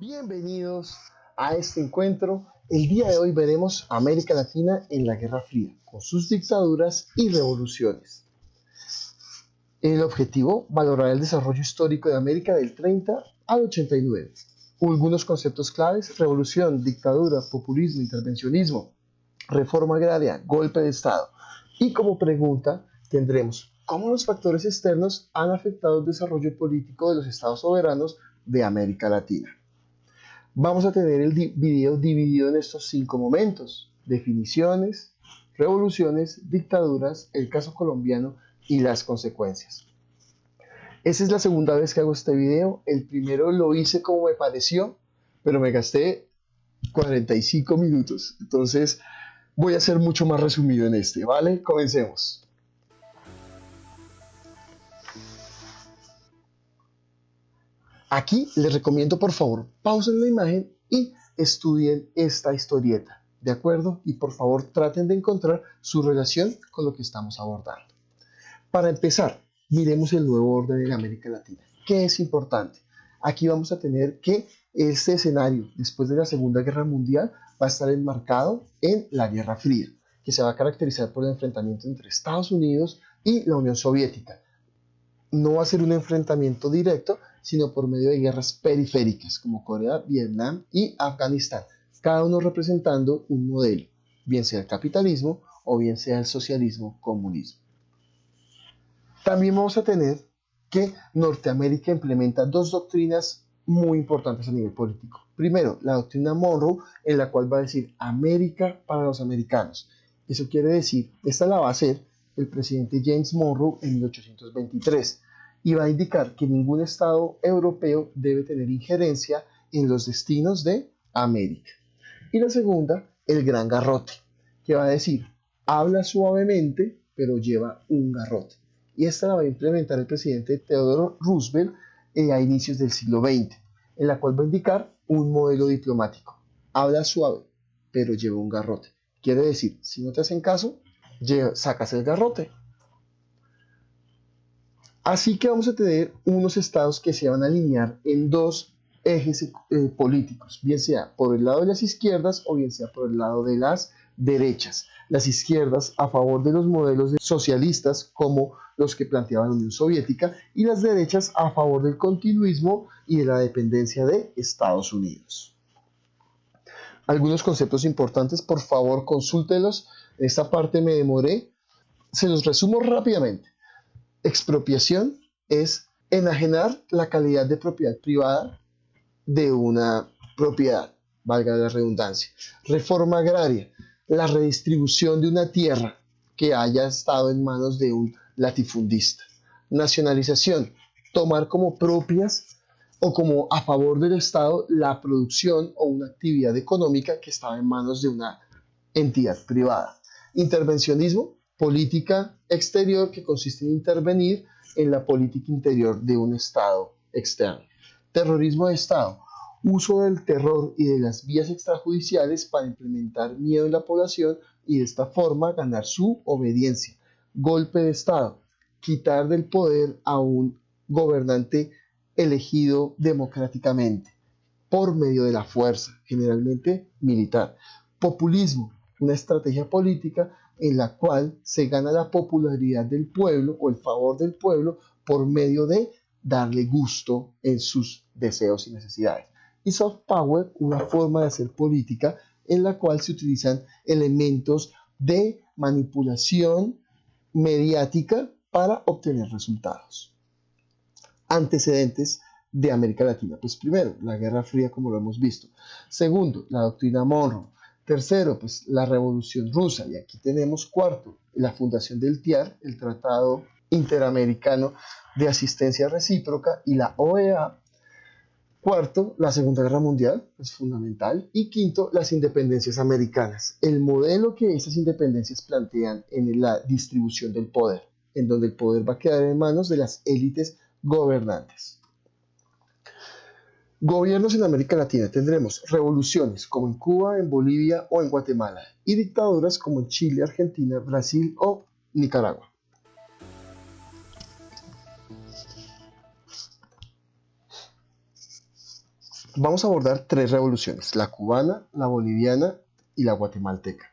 Bienvenidos a este encuentro. El día de hoy veremos América Latina en la Guerra Fría, con sus dictaduras y revoluciones. El objetivo, valorar el desarrollo histórico de América del 30 al 89. Algunos conceptos claves: revolución, dictadura, populismo, intervencionismo, reforma agraria, golpe de Estado. Y como pregunta tendremos cómo los factores externos han afectado el desarrollo político de los estados soberanos de América Latina. Vamos a tener el video dividido en estos 5 momentos: definiciones, revoluciones, dictaduras, el caso colombiano y las consecuencias. Esa es la segunda vez que hago este video. El primero lo hice como me pareció, pero me gasté 45 minutos. Entonces voy a ser mucho más resumido en este, ¿vale? Comencemos. Aquí les recomiendo, por favor, pausen la imagen y estudien esta historieta, ¿de acuerdo? Y por favor traten de encontrar su relación con lo que estamos abordando. Para empezar, miremos el nuevo orden en América Latina. ¿Qué es importante? Aquí vamos a tener que este escenario, después de la Segunda Guerra Mundial, va a estar enmarcado en la Guerra Fría, que se va a caracterizar por el enfrentamiento entre Estados Unidos y la Unión Soviética. No va a ser un enfrentamiento directo, sino por medio de guerras periféricas como Corea, Vietnam y Afganistán, cada uno representando un modelo, bien sea el capitalismo o bien sea el socialismo comunismo. También vamos a tener que Norteamérica implementa dos doctrinas muy importantes a nivel político. Primero, la doctrina Monroe, en la cual va a decir América para los americanos. Eso quiere decir, esta la va a hacer el presidente James Monroe en 1823 y va a indicar que ningún estado europeo debe tener injerencia en los destinos de América. Y la segunda, el gran garrote, que va a decir, habla suavemente, pero lleva un garrote. Y esta la va a implementar el presidente Theodore Roosevelt a inicios del siglo XX, en la cual va a indicar un modelo diplomático. Habla suave, pero lleva un garrote. Quiere decir, si no te hacen caso, sacas el garrote. Así que vamos a tener unos estados que se van a alinear en dos ejes políticos, bien sea por el lado de las izquierdas o bien sea por el lado de las derechas. Las izquierdas a favor de los modelos socialistas como los que planteaba la Unión Soviética y las derechas a favor del continuismo y de la dependencia de Estados Unidos. Algunos conceptos importantes, por favor, consúltelos. En esta parte me demoré. Se los resumo rápidamente. Expropiación es enajenar la calidad de propiedad privada de una propiedad, valga la redundancia. Reforma agraria, la redistribución de una tierra que haya estado en manos de un latifundista. Nacionalización, tomar como propias o como a favor del Estado la producción o una actividad económica que estaba en manos de una entidad privada. Intervencionismo, política exterior que consiste en intervenir en la política interior de un Estado externo. Terrorismo de Estado, uso del terror y de las vías extrajudiciales para implementar miedo en la población y de esta forma ganar su obediencia. Golpe de Estado, quitar del poder a un gobernante elegido democráticamente por medio de la fuerza, generalmente militar. Populismo, una estrategia política en la cual se gana la popularidad del pueblo o el favor del pueblo por medio de darle gusto en sus deseos y necesidades. Y soft power, una forma de hacer política en la cual se utilizan elementos de manipulación mediática para obtener resultados. Antecedentes de América Latina. Pues primero, la Guerra Fría, como lo hemos visto. Segundo, la doctrina Monroe. Tercero, pues la Revolución Rusa. Y aquí tenemos cuarto, la fundación del TIAR, el Tratado Interamericano de Asistencia Recíproca, y la OEA. Cuarto, la Segunda Guerra Mundial, es fundamental. Y quinto, las independencias americanas. El modelo que estas independencias plantean en la distribución del poder, en donde el poder va a quedar en manos de las élites gobernantes. Gobiernos en América Latina tendremos revoluciones como en Cuba, en Bolivia o en Guatemala y dictaduras como en Chile, Argentina, Brasil o Nicaragua. Vamos a abordar tres revoluciones, la cubana, la boliviana y la guatemalteca.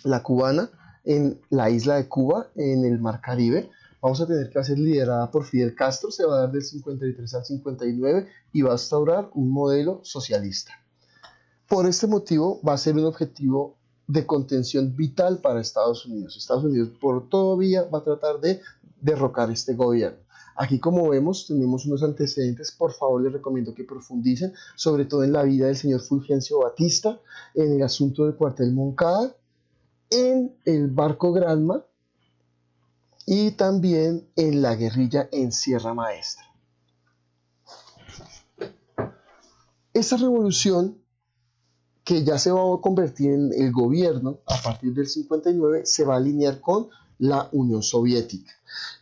La cubana en la isla de Cuba, en el Mar Caribe, vamos a tener que ser liderada por Fidel Castro, se va a dar del 53 al 59 y va a instaurar un modelo socialista. Por este motivo va a ser un objetivo de contención vital para Estados Unidos. Estados Unidos por todo vía va a tratar de derrocar este gobierno. Aquí como vemos tenemos unos antecedentes, por favor les recomiendo que profundicen, sobre todo en la vida del señor Fulgencio Batista, en el asunto del cuartel Moncada, en el barco Granma y también en la guerrilla en Sierra Maestra. Esta revolución que ya se va a convertir en el gobierno a partir del 59, se va a alinear con la Unión Soviética.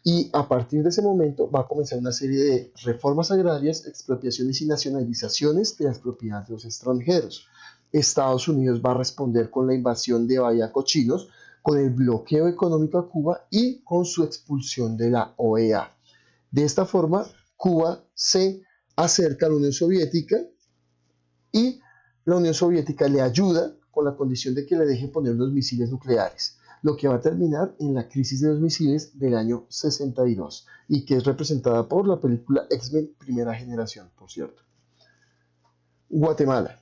Y a partir de ese momento va a comenzar una serie de reformas agrarias, expropiaciones y nacionalizaciones de las propiedades de los extranjeros. Estados Unidos va a responder con la invasión de Bahía Cochinos, con el bloqueo económico a Cuba y con su expulsión de la OEA. De esta forma, Cuba se acerca a la Unión Soviética y la Unión Soviética le ayuda con la condición de que le deje poner unos misiles nucleares, lo que va a terminar en la crisis de los misiles del año 62 y que es representada por la película X-Men Primera Generación, por cierto. Guatemala.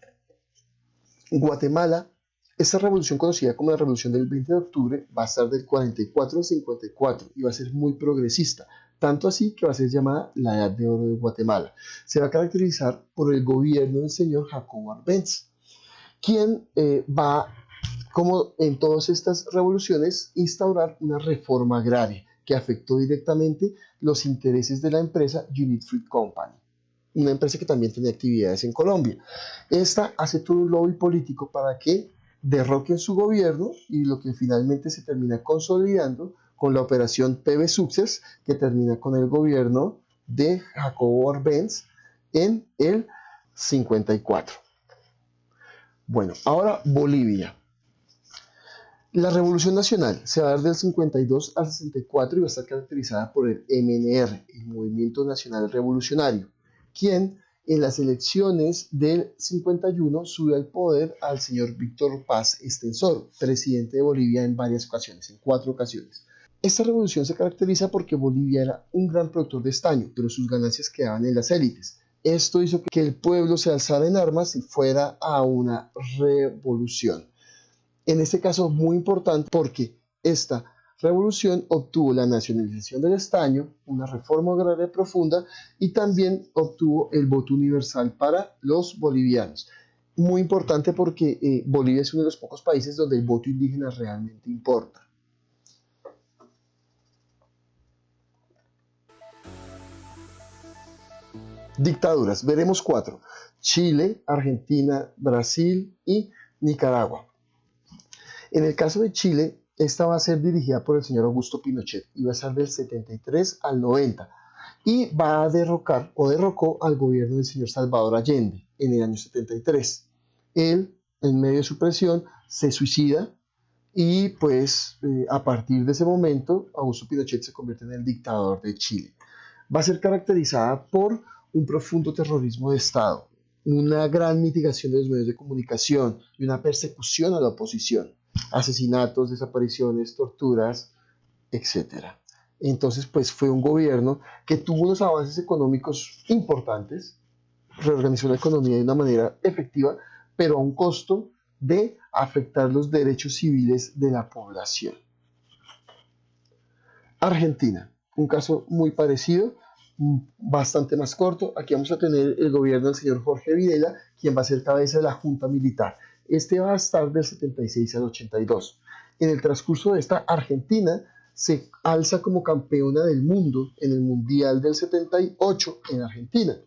Guatemala, esta revolución conocida como la Revolución del 20 de octubre va a estar del 44 al 54 y va a ser muy progresista, tanto así que va a ser llamada la Edad de Oro de Guatemala. Se va a caracterizar por el gobierno del señor Jacobo Arbenz, quien va, como en todas estas revoluciones, instaurar una reforma agraria que afectó directamente los intereses de la empresa Unit Fruit Company, una empresa que también tenía actividades en Colombia. Esta hace todo un lobby político para que derroquen su gobierno y lo que finalmente se termina consolidando con la operación PB Success, que termina con el gobierno de Jacobo Arbenz en el 54. Bueno, ahora Bolivia. La Revolución Nacional se va a dar del 52 al 64 y va a estar caracterizada por el MNR, el Movimiento Nacional Revolucionario, quien en las elecciones del 51 sube al poder al señor Víctor Paz Estenssoro, presidente de Bolivia en varias ocasiones, en 4 ocasiones. Esta revolución se caracteriza porque Bolivia era un gran productor de estaño, pero sus ganancias quedaban en las élites. Esto hizo que el pueblo se alzara en armas y fuera a una revolución. En este caso muy importante porque esta revolución obtuvo la nacionalización del estaño, una reforma agraria profunda y también obtuvo el voto universal para los bolivianos. Muy importante porque Bolivia es uno de los pocos países donde el voto indígena realmente importa. Dictaduras, veremos 4: Chile, Argentina, Brasil y Nicaragua. En el caso de Chile, esta va a ser dirigida por el señor Augusto Pinochet y va a ser del 73 al 90 y va a derrocar o derrocó al gobierno del señor Salvador Allende en el año 73. Él, en medio de su presión, se suicida y pues a partir de ese momento Augusto Pinochet se convierte en el dictador de Chile. Va a ser caracterizada por un profundo terrorismo de Estado, una gran mitigación de los medios de comunicación y una persecución a la oposición, asesinatos, desapariciones, torturas, etc. Entonces, pues fue un gobierno que tuvo unos avances económicos importantes, reorganizó la economía de una manera efectiva, pero a un costo de afectar los derechos civiles de la población. Argentina, un caso muy parecido, bastante más corto. Aquí vamos a tener el gobierno del señor Jorge Videla, quien va a ser cabeza de la Junta Militar. Este va a estar del 76 al 82. En el transcurso de esta, Argentina se alza como campeona del mundo en el Mundial del 78 en Argentina.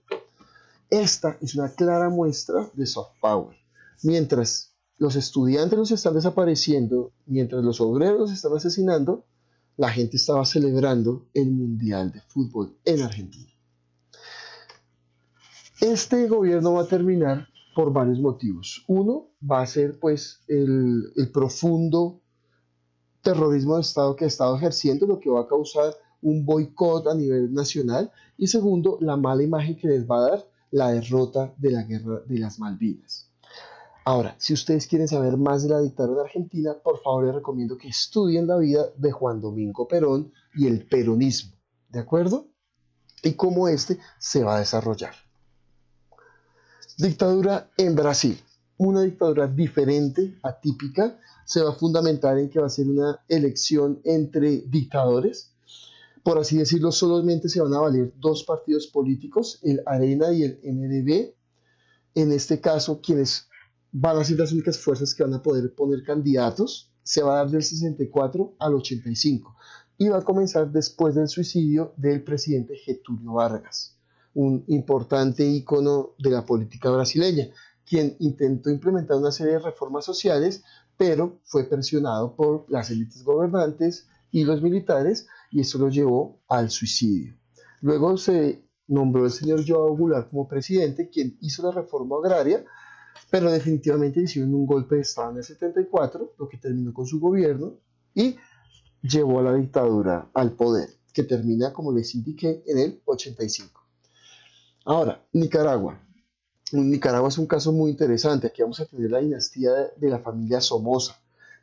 Esta es una clara muestra de soft power. Mientras los estudiantes los están desapareciendo, mientras los obreros los están asesinando, la gente estaba celebrando el Mundial de Fútbol en Argentina. Este gobierno va a terminar por varios motivos. Uno va a ser pues el profundo terrorismo de Estado que ha estado ejerciendo, lo que va a causar un boicot a nivel nacional. Y segundo, la mala imagen que les va a dar la derrota de la guerra de las Malvinas. Ahora, si ustedes quieren saber más de la dictadura de Argentina, por favor les recomiendo que estudien la vida de Juan Domingo Perón y el peronismo, ¿de acuerdo? Y cómo este se va a desarrollar. Dictadura en Brasil. Una dictadura diferente, atípica, se va a fundamentar en que va a ser una elección entre dictadores. Por así decirlo, solamente se van a valer dos partidos políticos, el Arena y el MDB. En este caso, quienes van a ser las únicas fuerzas que van a poder poner candidatos, se va a dar del 64 al 85 y va a comenzar después del suicidio del presidente Getúlio Vargas, un importante ícono de la política brasileña, quien intentó implementar una serie de reformas sociales, pero fue presionado por las élites gobernantes y los militares, y eso lo llevó al suicidio. Luego se nombró el señor João Goulart como presidente, quien hizo la reforma agraria, pero definitivamente hicieron un golpe de Estado en el 74, lo que terminó con su gobierno y llevó a la dictadura al poder, que termina, como les indiqué, en el 85. Ahora, Nicaragua. Nicaragua es un caso muy interesante. Aquí vamos a tener la dinastía de la familia Somoza,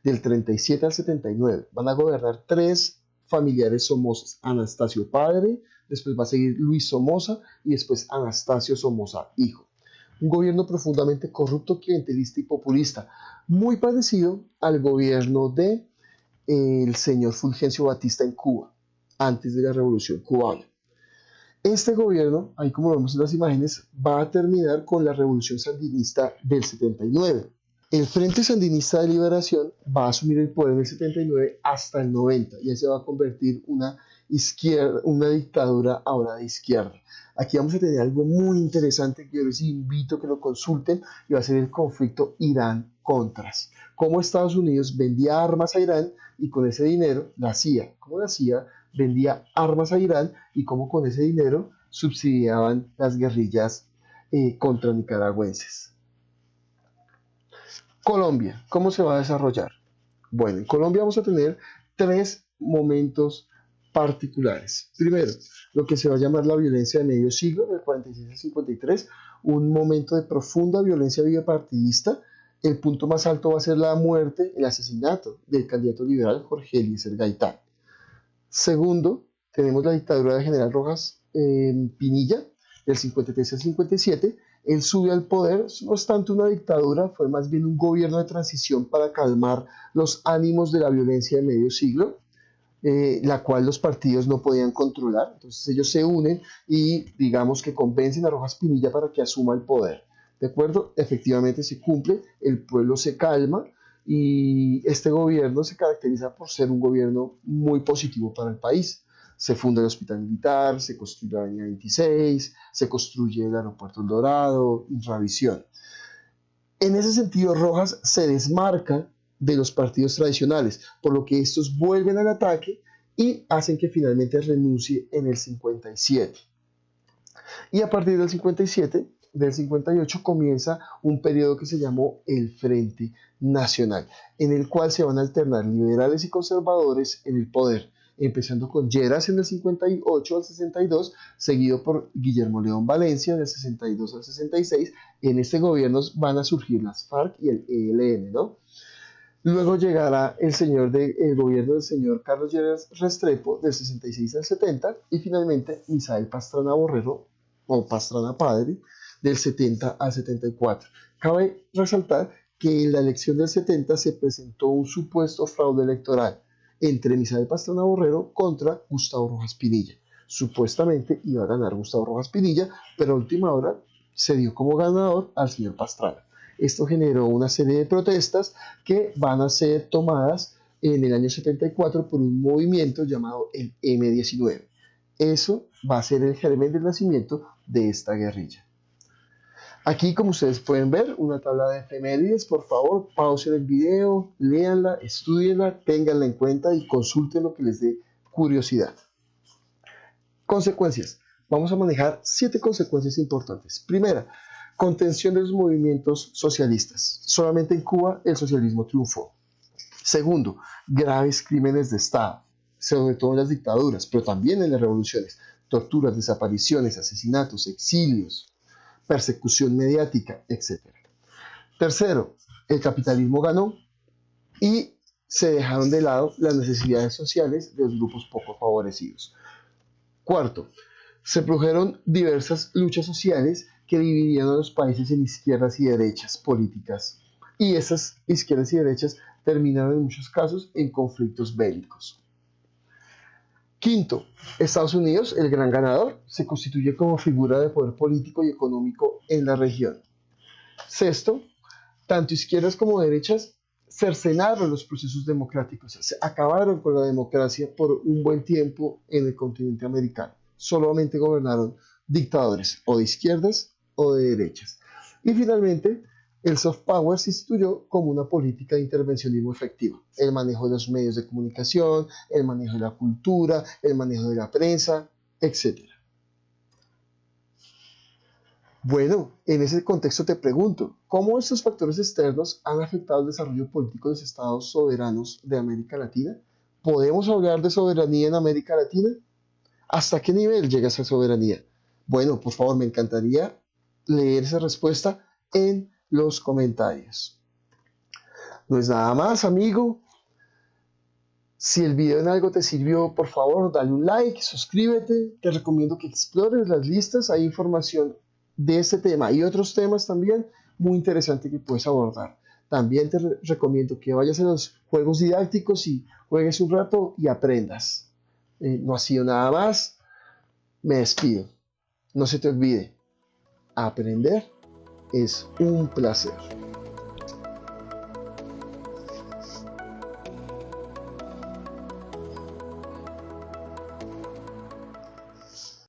del 37 al 79. Van a gobernar tres familiares Somozas: Anastasio padre, después va a seguir Luis Somoza y después Anastasio Somoza hijo. Un gobierno profundamente corrupto, clientelista y populista, muy parecido al gobierno de el señor Fulgencio Batista en Cuba, antes de la Revolución Cubana. Este gobierno, ahí como vemos en las imágenes, va a terminar con la Revolución Sandinista del 79. El Frente Sandinista de Liberación va a asumir el poder en el 79 hasta el 90 y ahí se va a convertir una dictadura ahora de izquierda. Aquí vamos a tener algo muy interesante que yo les invito a que lo consulten, y va a ser el conflicto Irán-Contras. Cómo Estados Unidos vendía armas a Irán y con ese dinero, la CIA vendía armas a Irán y cómo con ese dinero subsidiaban las guerrillas contra nicaragüenses. Colombia, ¿cómo se va a desarrollar? Bueno, en Colombia vamos a tener tres momentos particulares. Primero, lo que se va a llamar la violencia de medio siglo, del 46 al 53, un momento de profunda violencia bipartidista. El punto más alto va a ser la muerte, el asesinato del candidato liberal Jorge Eliezer Gaitán. Segundo, tenemos la dictadura del general Rojas Pinilla, del 53 al 57. Él sube al poder, no es tanto una dictadura, fue más bien un gobierno de transición para calmar los ánimos de la violencia de medio siglo, la cual los partidos no podían controlar. Entonces ellos se unen y digamos que convencen a Rojas Pinilla para que asuma el poder. ¿De acuerdo? Efectivamente se cumple, el pueblo se calma y este gobierno se caracteriza por ser un gobierno muy positivo para el país. Se funda el hospital militar, se construye la avenida 26, se construye el aeropuerto El Dorado, Infravisión. En ese sentido, Rojas se desmarca de los partidos tradicionales, por lo que estos vuelven al ataque y hacen que finalmente renuncie en el 57. Y a partir del 57, del 58, comienza un periodo que se llamó el Frente Nacional, en el cual se van a alternar liberales y conservadores en el poder, empezando con Lleras en el 58 al 62, seguido por Guillermo León Valencia del 62 al 66. En este gobierno van a surgir las FARC y el ELN, ¿no? Luego llegará el gobierno del señor Carlos Lleras Restrepo del 66 al 70 y finalmente Misael Pastrana Borrero o Pastrana Padre del 70 al 74. Cabe resaltar que en la elección del 70 se presentó un supuesto fraude electoral entre Misael Pastrana Borrero contra Gustavo Rojas Pinilla. Supuestamente iba a ganar Gustavo Rojas Pinilla, pero a última hora se dio como ganador al señor Pastrana. Esto generó una serie de protestas que van a ser tomadas en el año 74 por un movimiento llamado el M-19. Eso va a ser el germen del nacimiento de esta guerrilla. Aquí, como ustedes pueden ver, una tabla de efemérides. Por favor, pausen el video, léanla, estudienla, ténganla en cuenta y consulten lo que les dé curiosidad. Consecuencias. Vamos a manejar 7 consecuencias importantes. Primera, contención de los movimientos socialistas. Solamente en Cuba el socialismo triunfó. Segundo, graves crímenes de Estado, sobre todo en las dictaduras, pero también en las revoluciones. Torturas, desapariciones, asesinatos, exilios. persecución mediática, etc. Tercero, el capitalismo ganó y se dejaron de lado las necesidades sociales de los grupos poco favorecidos. Cuarto, se produjeron diversas luchas sociales que dividían a los países en izquierdas y derechas políticas. Y esas izquierdas y derechas terminaron en muchos casos en conflictos bélicos. Quinto, Estados Unidos, el gran ganador, se constituye como figura de poder político y económico en la región. Sexto, tanto izquierdas como derechas cercenaron los procesos democráticos, se acabaron con la democracia por un buen tiempo en el continente americano. Solamente gobernaron dictadores o de izquierdas o de derechas. Y finalmente, el soft power se instituyó como una política de intervencionismo efectiva. El manejo de los medios de comunicación, el manejo de la cultura, el manejo de la prensa, etc. Bueno, en ese contexto te pregunto, ¿cómo estos factores externos han afectado el desarrollo político de los estados soberanos de América Latina? ¿Podemos hablar de soberanía en América Latina? ¿Hasta qué nivel llega esa soberanía? Bueno, por favor, me encantaría leer esa respuesta en los comentarios. No es nada más, amigo. Si el video en algo te sirvió, por favor, dale un like, suscríbete. Te recomiendo que explores las listas. Hay información de este tema y otros temas también muy interesante que puedes abordar. También te recomiendo que vayas a los juegos didácticos y juegues un rato y aprendas. No ha sido nada más. Me despido. No se te olvide, aprender es un placer.